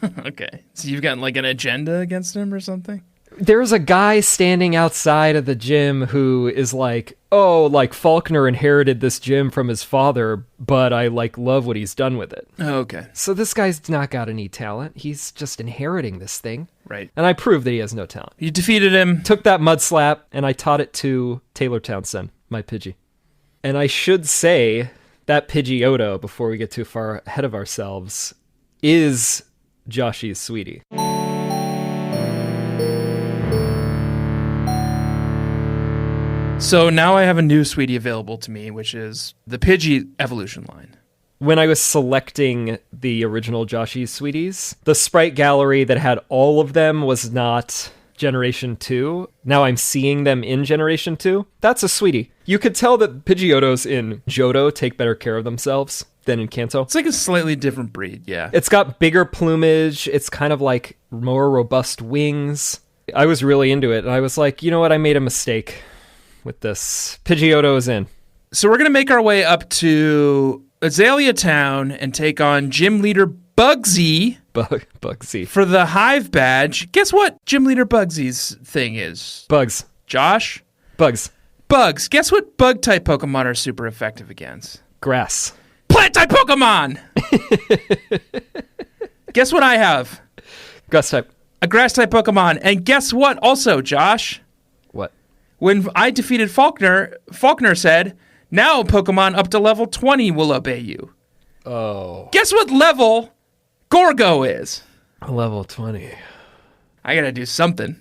Okay. So you've got like an agenda against him or something? There's a guy standing outside of the gym who is like, oh, like Falkner inherited this gym from his father, but I like love what he's done with it. Oh, okay. So this guy's not got any talent. He's just inheriting this thing. Right. And I proved that he has no talent. You defeated him. Took that mud slap, and I taught it to Taylor Townsend, my Pidgey. And I should say that Pidgeotto, before we get too far ahead of ourselves, is Joshy's sweetie. So now I have a new sweetie available to me, which is the Pidgey evolution line. When I was selecting the original Joshy's sweeties, the sprite gallery that had all of them was not Generation 2. Now I'm seeing them in Generation 2. That's a sweetie. You could tell that Pidgeottos in Johto take better care of themselves than in Kanto. It's like a slightly different breed, yeah. It's got bigger plumage. It's kind of like more robust wings. I was really into it, and I was like, you know what? I made a mistake with this. Pidgeotto is in. So we're going to make our way up to Azalea Town and take on Gym Leader Bugsy. Bugsy. For the Hive badge. Guess what Gym Leader Bugsy's thing is? Bugs. Josh? Bugs. Bugs. Guess what bug-type Pokemon are super effective against? Grass. Plant-type Pokemon! Guess what I have? Grass type. A grass-type Pokemon. And guess what also, Josh? What? When I defeated Falkner, Falkner said, now Pokemon up to level 20 will obey you. Oh. Guess what level Gorgo is? Level 20. I gotta do something.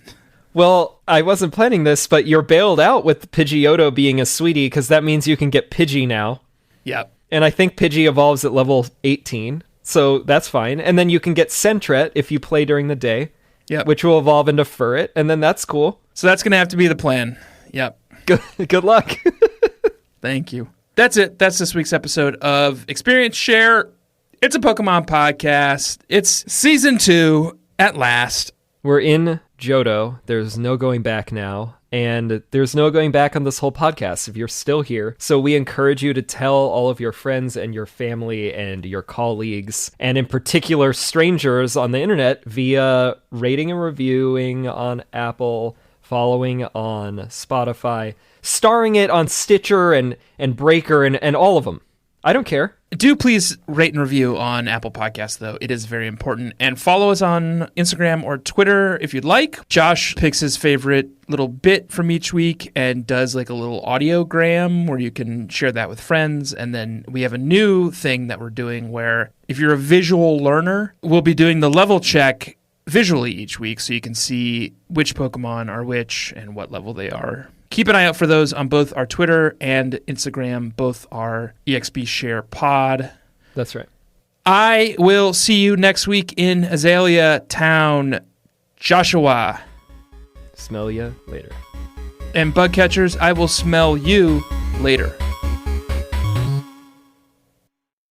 Well, I wasn't planning this, but you're bailed out with Pidgeotto being a sweetie, because that means you can get Pidgey now. Yep. And I think Pidgey evolves at level 18, so that's fine. And then you can get Sentret if you play during the day, Yep. which will evolve into Furret, and then that's cool. So that's gonna have to be the plan. Yep. Good luck. Thank you. That's it. That's this week's episode of Experience Share. It's a Pokemon podcast. It's season 2 at last. We're in Johto. There's no going back now. And there's no going back on this whole podcast if you're still here. So we encourage you to tell all of your friends and your family and your colleagues, and in particular strangers on the internet, via rating and reviewing on Apple, following on Spotify, starring it on Stitcher and Breaker and all of them. I don't care. Do please rate and review on Apple Podcasts, though. It is very important. And follow us on Instagram or Twitter if you'd like. Josh picks his favorite little bit from each week and does like a little audiogram where you can share that with friends. And then we have a new thing that we're doing where if you're a visual learner, we'll be doing the level check visually each week so you can see which Pokemon are which and what level they are. Keep an eye out for those on both our Twitter and Instagram. Both are EXP Share Pod. That's right. I will see you next week in Azalea Town, Joshua. Smell ya later. And bug catchers, I will smell you later.